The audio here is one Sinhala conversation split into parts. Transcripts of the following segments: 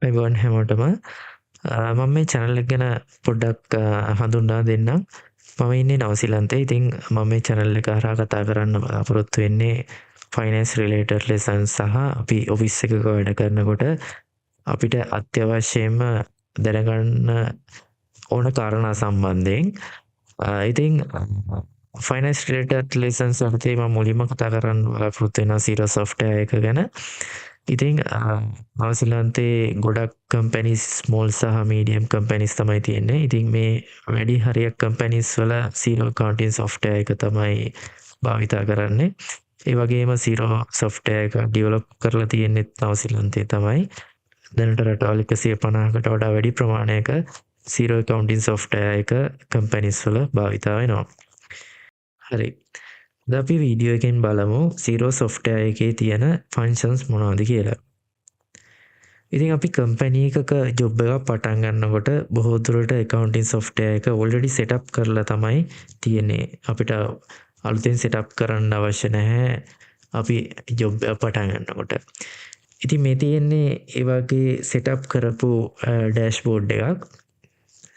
අයිබෝන් හැමෝටම මම මේ චැනල් එක ගැන පොඩ්ඩක් හඳුන්වා දෙන්නම්. මම ඉන්නේ නවසීලන්තේ. ඉතින් මම මේ චැනල් එක හරහා කතා කරන්න බලාපොරොත්තු වෙන්නේ ෆයිනෑන්ස් රිලේටඩ් ලෙසන්ස් සහ අපි ඔෆිස් එකක වැඩ කරනකොට අපිට අත්‍යවශ්‍යයෙන්ම දැනගන්න ඕන කාරණා සම්බන්ධයෙන්. ඉතින් ෆයිනෑන්ස් රිලේටඩ් ලෙසන්ස් යටතේ මම මුලින්ම කතා කරන්න බලාපොරොත්තු වෙනවා Xero software එක ගැන. ඉතින් නවසීලන්තේ ගොඩක් කම්පැනිස් ස්මෝල් සහ මීඩියම් කම්පැනිස් තමයි තියෙන්නේ. ඉතින් මේ වැඩි හරියක් කම්පැනිස් වල Xero accounting software එක තමයි භාවිතා කරන්නේ. ඒ වගේම Xero software එක ඩෙවලොප් කරලා තියෙන්නේ නවසීලන්තේ තමයි. දැනට රටවල් 150කට වඩා වැඩි ප්‍රමාණයක Xero accounting software එක කම්පැනිස් වල භාවිතා වෙනවා. හරි. අද අපි වීඩියෝ එකෙන් බලමු Xero software එකේ තියෙන ෆන්ක්ෂන්ස් මොනවද කියලා. ඉතින් අපි කම්පැනි එකක ජොබ් එකක් පටන් ගන්නකොට බොහෝ දුරට accounting software එක already set up කරලා තමයි තියෙන්නේ. අපිට අලුතෙන් set up කරන්න අවශ්‍ය නැහැ අපි ජොබ් එක පටන් ගන්නකොට. ඉතින් මේ තියෙන්නේ ඒ වගේ set up කරපු dashboard එකක්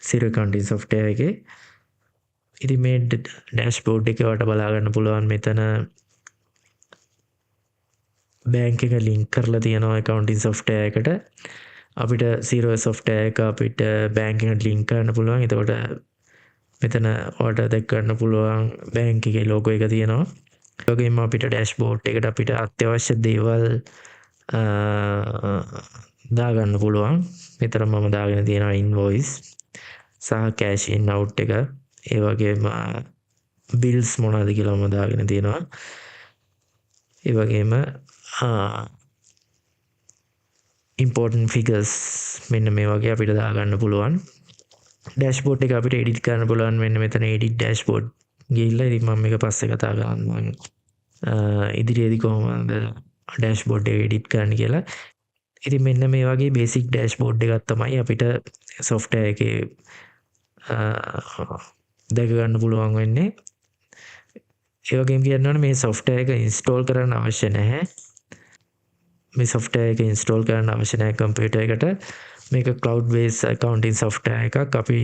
Xero accounting software එකේ. ඉතින් මේ ඩෑෂ්බෝඩ් එක වට බලා ගන්න පුළුවන් මෙතන බැංක් එක ලින්ක් කරලා තියෙනවා accounting software එකට. අපිට Xero software එක අපිට බැංක් එකට ලින්ක් කරන්න පුළුවන්. එතකොට මෙතන ඔයාලට දැක් ගන්න පුළුවන් බැංක් එකේ logo එක තියෙනවා. ඒ වගේම අපිට ඩෑෂ්බෝඩ් එකට අපිට අත්‍යවශ්‍ය දේවල් දාගන්න පුළුවන්. මෙතන මම දාගෙන තියෙනවා invoice සහ cash in out එක. ඒ වගේම බිල්ස් මොනවද කියලා මම දාගෙන තියෙනවා. ඒ වගේම important figures මෙන්න මේ වගේ අපිට දාගන්න පුළුවන්. ඩෑෂ්බෝඩ් එක අපිට එඩිට් කරන්න පුළුවන්. මෙන්න මෙතන edit dashboard ගිහිල්ලා ඉතින් මම මේක පස්සේ කතා කරන්නම්. ඉදිරියේදී කොහොමද ඩෑෂ්බෝඩ් එක එඩිට් කරන්න කියලා. ඉතින් මෙන්න මේ වගේ බේසික් ඩෑෂ්බෝඩ් එකක් තමයි අපිට software එකේ දැක ගන්න පුළුවන් වෙන්නේ. ඒ වගේම කියන්න ඕනේ මේ software එක install කරන්න අවශ්‍ය නැහැ. මේ software එක install කරන්න අවශ්‍ය නැහැ කම්පියුටර් එකට. මේක cloud based accounting software එකක්. අපි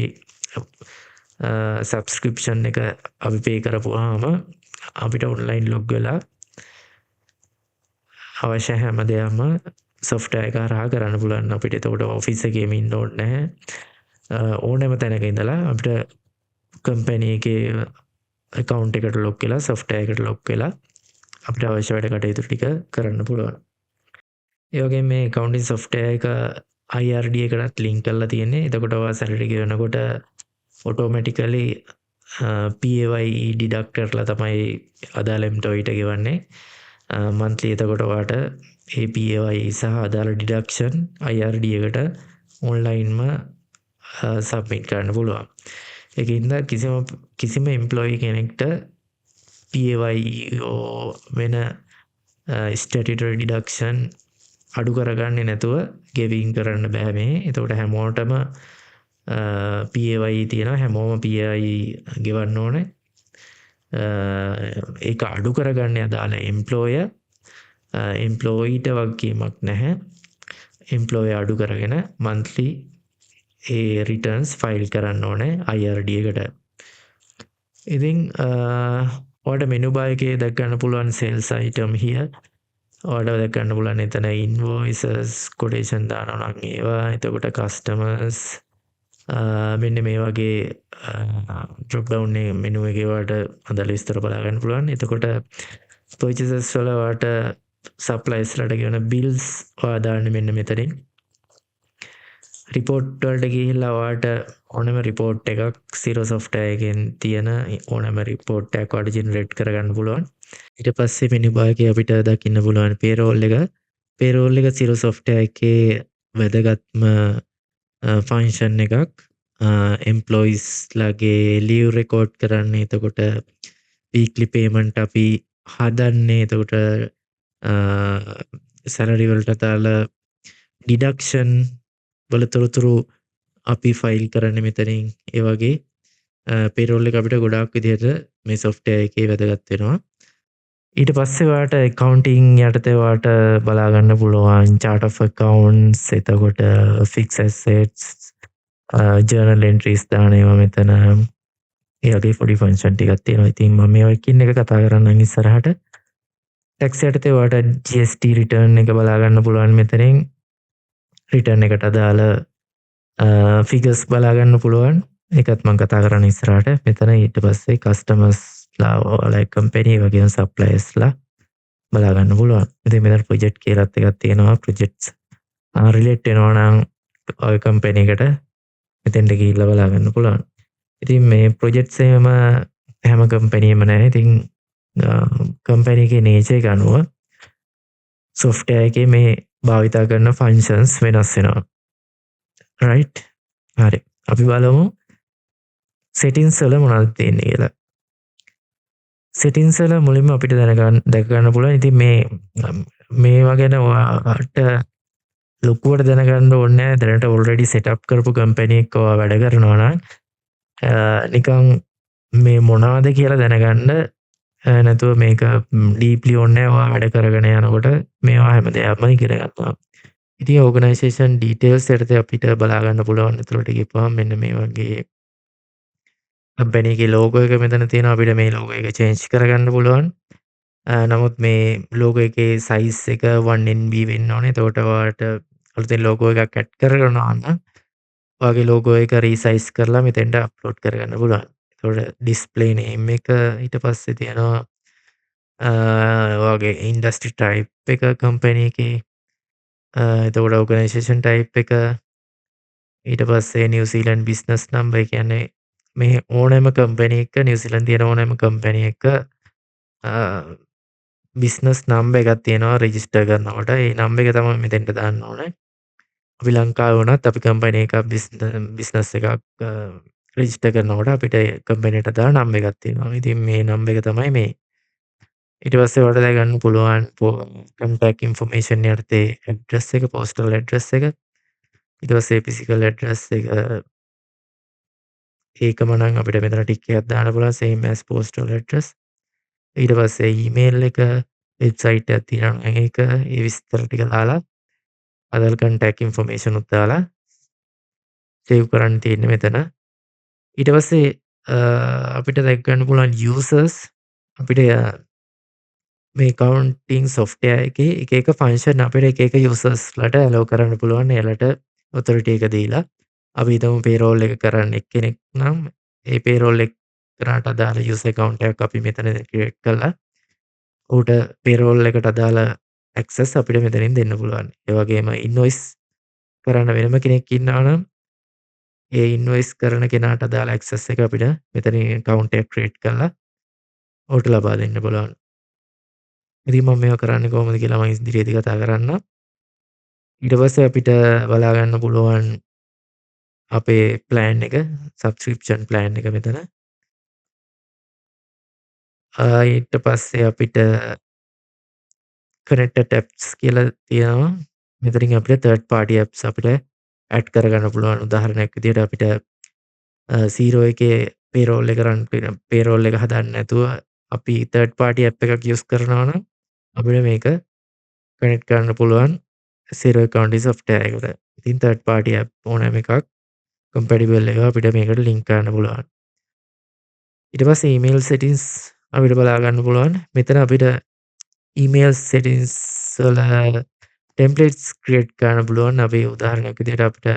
subscription එක අපි pay කරපුවාම අපිට online log වෙලා අවශ්‍ය හැම දෙයක්ම software එක හරහා කරන්න පුළුවන්. අපිට එතකොට office එකේම ඉන්න ඕනේ නැහැ. ඕනෑම තැනක ඉඳලා අපිට කම්පැනි එකේ account එකට log වෙලා software එකට log වෙලා අපිට අවශ්‍ය වැඩ කටයුතු ටික කරන්න පුළුවන්. ඒ වගේම මේ accounting software එක IRD එකටත් link කරලා තියෙන්නේ. එතකොට ඔයා salary ගෙවනකොට automatically PAYE deduct කරලා තමයි අදාළ employee ට ගෙවන්නේ. monthly එතකොට ඔයාට ඒ PAYE සහ අදාළ deduction IRD එකට online ම submit කරන්න පුළුවන්. ඒකින්ද කිසිම employee කෙනෙක්ට PAYE වෙන statutory deduction අඩු කරගන්නේ නැතුව ගෙවින් කරන්න බෑ මේ. එතකොට හැමෝටම PAYE තියෙනවා. හැමෝම PAYE ගෙවන්න ඕනේ. ඒක අඩු කරගන්නේ අදාළ employer. employeeට වගකීමක් නැහැ. employer අඩු කරගෙන monthly ඒ returns file කරන්න ඕනේ IRD එකට. ඉතින් ඔයාලට menu bar එකේ දැක් ගන්න පුළුවන් sales item here. ඔයාලට දැක් ගන්න පුළුවන් එතන invoices quotation දානවා නම් ඒවා. එතකොට customers මෙන්න මේ වගේ drop down menu එකේ ඔයාලට අදාළ විස්තර බලා ගන්න පුළුවන්. එතකොට purchases වල ඔයාලට suppliers ලට ගෙවන bills ඔයා දාන්නේ මෙන්න මෙතනින්. report වලට ගිහිල්ලා ඔයාලට ඕනෑම report එකක් Xero software එකෙන් තියෙන ඕනෑම report එකක් ඔයාලට generate කරගන්න පුළුවන්. ඊට පස්සේ menu bar එකේ අපිට දකින්න පුළුවන් payroll එක. payroll එක Xero software එකේ වැදගත්ම function එකක්. employees ලගේ leave record කරන්නේ. එතකොට weekly payment අපි හදන්නේ. එතකොට salary වලට දාලා deduction වල තොරතුරු අපි ෆයිල් කරන්නේ මෙතනින්. ඒ වගේ payroll එක අපිට ගොඩාක් විදිහට මේ software එකේ වැදගත් වෙනවා. ඊට පස්සේ ඔයාට accounting යටතේ ඔයාට බලා ගන්න පුළුවන් chart of accounts, එතකොට fixed assets, journal entries දාන ඒවා මෙතන. ඒ වගේ පොඩි ෆන්ක්ෂන් ටිකක් තියෙනවා. ඉතින් මම මේ ඔයකින් එක කතා කරන්නම් ඉස්සරහට. tax යටතේ ඔයාට GST return එක බලා ගන්න පුළුවන් මෙතනින්. return එකට අදාළ ෆිගර්ස් බලා ගන්න පුළුවන්. ඒකත් මම කතා කරන්න ඉස්සරහට. මෙතන ඊට පස්සේ customers ලා ඔයාලා කම්පැනි වගේම suppliers ලා බලා ගන්න පුළුවන්. ඉතින් මෙතන project කියලාත් එකක් තියෙනවා. projects relate වෙනවා නම් ඔය කම්පැනි එකට මෙතෙන්ට ගිහිල්ලා බලා ගන්න පුළුවන්. ඉතින් මේ projects එහෙම හැම කම්පැනියෙම නැහැ. ඉතින් කම්පැනි එකේ nature එක අනුව software එකේ මේ භාවිතා කරන functions වෙනස් වෙනවා. right? හරි. අපි බලමු settings වල මොනවද තියෙන්නේ කියලා. settings වල මුලින්ම අපිට දැක ගන්න පුළුවන්. ඉතින් මේවා ගැන ඔයාට ලොකුවට දැනගන්න ඕනේ නැහැ. දැනට already set up කරපු කම්පැනි එකක ඔයා වැඩ කරනවා නම් නිකන් මේ මොනවද කියලා දැනගන්න නැතුව මේක ඩීප්ලි ඕනේ නැහැ. ඔයා වැඩ කරගෙන යනකොට මේවා හැම දෙයක්ම ඉගෙන ගන්නවා. ඉතින් ඕගනයිසේෂන් ඩීටේල්ස් යටතේ අපිට බලා ගන්න පුළුවන්. ඒතරට ගිහපුවම මෙන්න මේ වගේ කම්පැනි එකේ ලෝගෝ එක මෙතන තියෙනවා. අපිට මේ ලෝගෝ එක චේන්ජ් කරගන්න පුළුවන්. නමුත් මේ ලෝගෝ එකේ සයිස් එක 1NB වෙන්න ඕනේ. එතකොට ඔයාලට අලුතෙන් ලෝගෝ එකක් ඇඩ් කරගන්නවා නම් ඔයාගේ ලෝගෝ එක රීසයිස් කරලා මෙතෙන්ට අප්ලෝඩ් කරගන්න පුළුවන්. එතකොට ඩිස්ප්ලේ නේම් එක ඊට පස්සේ තියෙනවා ඔයාගේ ඉන්ඩස්ට්‍රි ටයිප් එක කම්පැනි එකේ එතකොට ඕගනයිසේෂන් ටයිප් එක ඊට පස්සේ නිව්සීලන්ඩ් බිස්නස් නම්බර් කියන්නේ මේ ඕනෑම කම්පැනි එක නිව්සීලන්ඩ් තියෙන ඕනෑම කම්පැනි එක බිස්නස් නම්බර් එකක් තියෙනවා රෙජිස්ටර් කරනකොට ඒ නම්බර් එක තමයි මෙතෙන්ට දාන්න ඕනේ. අපි ලංකාවේ වුණත් අපි කම්පැනි එකක් බිස්නස් එකක් රෙජිස්ටර් කරනකොට අපිට කම්පැනිට දාන නම්බර් එකක් තියෙනවා. ඉතින් මේ නම්බර් එක තමයි මේ. ඊට පස්සේ ඔයාලට දැනගන්න පුළුවන් contact information යටතේ address එක, postal address එක, ඊට පස්සේ physical address එක ඒකම නම් අපිට මෙතන ටික් එකක් දාන්න පුළුවන් same as postal address. ඊට පස්සේ email එක, website එකක් තියෙනවා නම් ඒක, ඒ විස්තර ටික දාලා other contact information උත් දාලා save කරන්න තියෙන්නේ මෙතන. ඊට පස්සේ අපිට දැක් ගන්න පුළුවන් users අපිට මේ accounting software එකේ එක එක function අපිට එක එක usersලට allow කරන්න පුළුවන්. එයාලට authority එක දීලා අපි හිතමු payroll එක කරන්න එක්කෙනෙක් නම් ඒ payroll එක කරාට අදාළ user account එකක් අපි මෙතන create කරලා ඌට payroll එකට අදාළ access අපිට මෙතනින් දෙන්න පුළුවන්. ඒ වගේම invoice කරන්න වෙනම කෙනෙක් ඉන්නවා නම් ඒ invoice කරන කෙනාට අදාළ access එක අපිට මෙතනින් account එක create කරලා ඌට ලබා දෙන්න පුළුවන්. ඉතින් මම මේවා කරන්නේ කොහොමද කියලා මම ඉදිරියේදී කතා කරන්නම්. ඊට පස්සේ අපිට බලා ගන්න පුළුවන් අපේ ප්ලෑන් එක සබ්ස්ක්‍රිප්ෂන් ප්ලෑන් එක මෙතන. ඊට පස්සේ අපිට connected apps කියලා තියෙනවා. මෙතනින් අපිට third party apps අපිට ඇඩ් කරගන්න පුළුවන්. උදාහරණයක් විදිහට අපිට Xero එකේ payroll එක payroll එක හදන්න නැතුව අපි third party app එකක් use කරනවා නම් අපිට මේක කනෙක්ට් කරන්න පුළුවන් Xero accounting software එකට. ඉතින් third party app ඕනෑම එකක් compatible එක අපිට මේකට link කරන්න පුළුවන්. ඊට පස්සේ email settings අපිට බලා ගන්න පුළුවන්. මෙතන අපිට email settings වල templates create කරන්න පුළුවන්. අපි උදාහරණයක් විදිහට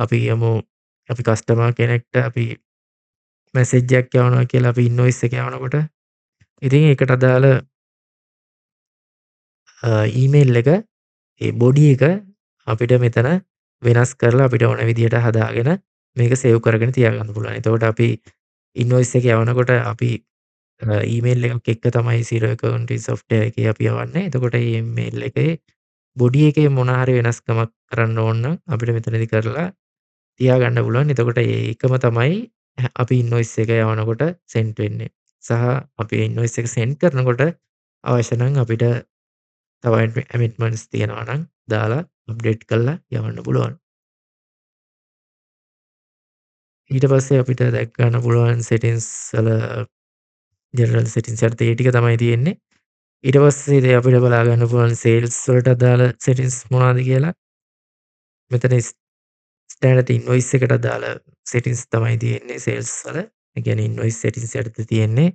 අපි යමු අපි customer කෙනෙක්ට අපි message එකක් යවනවා කියලා අපි invoice එක යවනකොට ඉතින් ඒකට අදාළ email එක ඒ body එක අපිට මෙතන වෙනස් කරලා අපිට ඕන විදිහට හදාගෙන මේක save කරගෙන තියාගන්න පුළුවන්. එතකොට අපි invoice එක යවනකොට අපි email එකක් එක්ක තමයි Xero accounting software එකේ අපි යවන්නේ. එතකොට මේ email එකේ body එකේ මොන හරි වෙනස්කමක් කරන්න ඕන නම් අපිට මෙතනදී කරලා තියාගන්න පුළුවන්. එතකොට ඒකම තමයි අපි invoice එක යවනකොට send වෙන්නේ. සහ අපි invoice එක send කරනකොට අවශ්‍ය නම් අපිට තව amendments තියෙනවා නම් දාලා අප්ඩේට් කරලා යවන්න පුළුවන්. ඊට පස්සේ අපිට දැක් ගන්න පුළුවන් settings වල general settings යටතේ ඒ ටික තමයි තියෙන්නේ. ඊට පස්සේ ඉතින් අපිට බලා ගන්න පුළුවන් සේල්ස් වලට අදාළ සෙටින්ග්ස් මොනවද කියලා. මෙතන ස්ටෑන්ඩඩ් ඉන්වොයිස් එකට අදාළ සෙටින්ග්ස් තමයි තියෙන්නේ සේල්ස් වල. ඒ කියන්නේ ඉන්වොයිස් සෙටින්ග්ස් යටතේ තියෙන්නේ.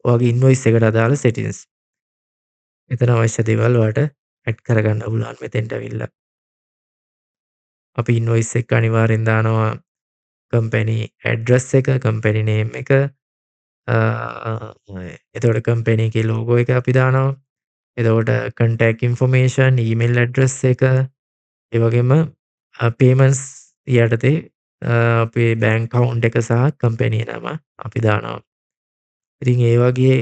ඔයාගේ ඉන්වොයිස් එකට අදාළ සෙටින්ග්ස්. එතන අවශ්‍ය දේවල් ඔයාට ඇඩ් කරගන්න පුළුවන් මෙතෙන්ට ඇවිල්ලා. අපි ඉන්වොයිස් එක අනිවාර්යෙන් දානවා කම්පැනි ඇඩ්‍රස් එක, කම්පැනි නේම් එක, එතකොට කම්පැනි එකේ ලෝගෝ එක අපි දානවා. එතකොට කන්ටැක්ට් ඉන්ෆර්මේෂන්, ඊමේල් ඇඩ්‍රස් එක, ඒ වගේම පේමන්ට්ස් යටතේ අපේ බැංක් account එක සහ කම්පැනි නම අපි දානවා. ඉතින් ඒ වගේ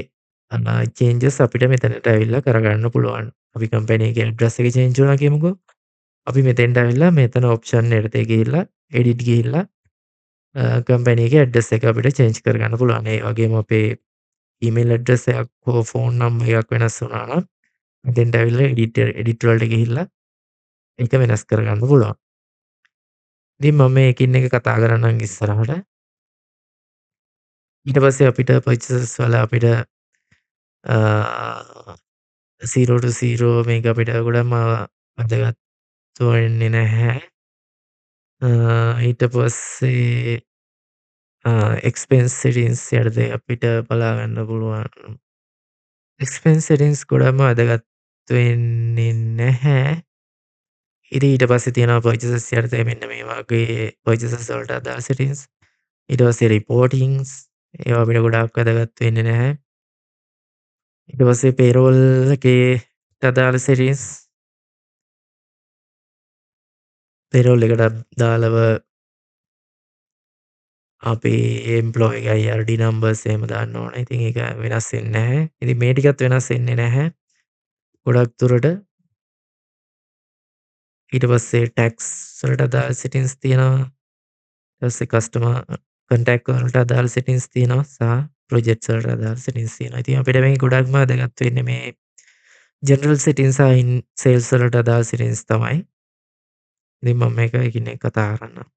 චේන්ජස් අපිට මෙතනට ඇවිල්ලා කරගන්න පුළුවන්. අපි කම්පැනි එකේ ඇඩ්‍රස් එක චේන්ජ් වුණා කියමුකෝ. අපි මෙතෙන්ට ඇවිල්ලා මෙතන ඔප්ෂන් යටතේ ගිහිල්ලා එඩිට් ගිහිල්ලා කම්පැනි එකේ ඇඩ්‍රස් එක අපිට චේන්ජ් කරගන්න පුළුවන්. ඒ වගේම අපේ ඊමේල් ඇඩ්‍රස් එකක් හෝ ෆෝන් නම්බර් එකක් වෙනස් වුණා නම් මෙතෙන්ට ඇවිල්ලා එඩිට් වලට ගිහිල්ලා ඒක වෙනස් කරගන්න පුළුවන්. ඉතින් මම මේ එකින් එක කතා කරන්නම් ඉස්සරහට. ඊට පස්සේ අපිට පර්චේසස් වල අපිට අ 0 to 0 මේක අපිට ගොඩක්ම වැදගත් වෙන්නේ නැහැ. ඊට පස්සේ එක්ස්පෙන්ස් සෙටින්ග්ස් යටතේ අපිට බලා ගන්න පුළුවන්. එක්ස්පෙන්ස් සෙටින්ග්ස් ගොඩක්ම වැදගත් වෙන්නේ නැහැ. ඉතින් ඊට පස්සේ තියෙනවා පර්චේසස් යටතේ මෙන්න මේ වගේ පර්චේසස් වලට අදාළ සෙටින්ග්ස්. ඊට පස්සේ රිපෝටින්ග්ස් ඒවා අපිට ගොඩාක් වැදගත් වෙන්නේ නැහැ. ඊට පස්සේ පේරෝල් එකේ අදාළ සෙටින්ග්ස් පේරෝල් එකට අදාළව අපේ එම්ප්ලොයි IRD නම්බර්ස් එහෙම දාන්න ඕනේ. ඉතින් ඒක වෙනස් වෙන්නේ නැහැ. ඉතින් මේ ටිකත් වෙනස් වෙන්නේ නැහැ ගොඩක් දුරට. ඊට පස්සේ ටැක්ස් වලට අදාළ සෙටින්ග්ස් තියෙනවා. ඊට පස්සේ කස්ටමර් කන්ටැක්ට් වලට අදාළ සෙටින්ග්ස් තියෙනවා සහ ප්‍රොජෙක්ට්ස් වලට අදාළ සෙටින්ග්ස් තියෙනවා. ඉතින් අපිට මේ ගොඩක්ම වැදගත් වෙන්නේ මේ ජෙනරල් සෙටින්ග්ස් සහ සේල්ස් වලට අදාළ සෙටින්ග්ස් තමයි. ඉතින් මම මේක එකින් එක කතා කරන්නම්.